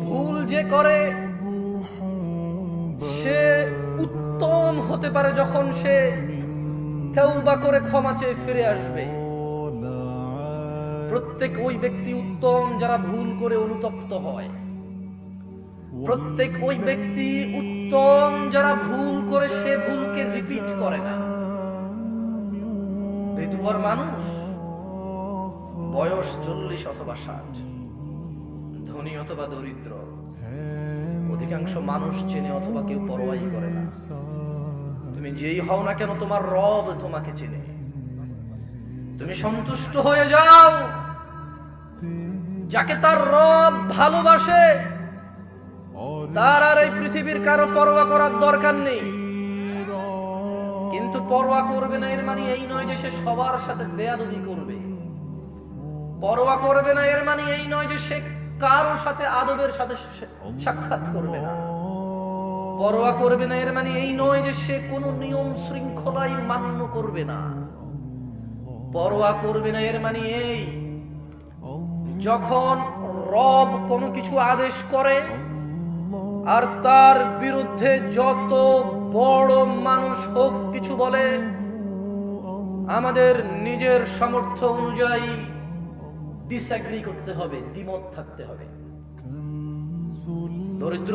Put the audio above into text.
ভুল যে করে সে উত্তম হতে পারে যখন সে তওবা করে ক্ষমা চেয়ে ফিরে আসবে। প্রত্যেক ওই ব্যক্তি উত্তম যারা ভুল করে অনুতপ্ত হয়। প্রত্যেক ওই ব্যক্তি উত্তম যারা ভুল করে সে ভুলকে রিপিট করে না। বিধবার মানুষ বয়স 40 অথবা 60, ধনী অথবা দরিদ্র, অধিকাংশ মানুষ চেনে অথবা কেউ পরোয়াই করে না। তুমি যেই হও না কেন তোমার রব তোমাকে চেনে। তুমি সন্তুষ্ট হয়ে যাও। যাকে তার রব ভালোবাসে তার আর এই পৃথিবীর কারো পরোয়া করার দরকার নেই। কিন্তু পরোয়া করবে না এর মানে এই নয় যে সে সবার সাথে বেয়াদবি করবে। পরোয়া করবে না এর মানে এই নয় যে সে কারোর সাথে আদবের সাথে সাক্ষাৎ করবে না। পরোয়া করবে না এর মানে এই নয় যে সে কোনো নিয়ম শৃঙ্খলাই মান্য করবে না। পরোয়া করবে না এর মানে এই, যখন রব কোনো কিছু আদেশ করে আর তার বিরুদ্ধে যত বড় মানুষ হোক কিছু বলে, আমাদের নিজের সামর্থ্য অনুযায়ী ডিসএগ্রি করতে হবে, দ্বিমত থাকতে হবে। দরিদ্র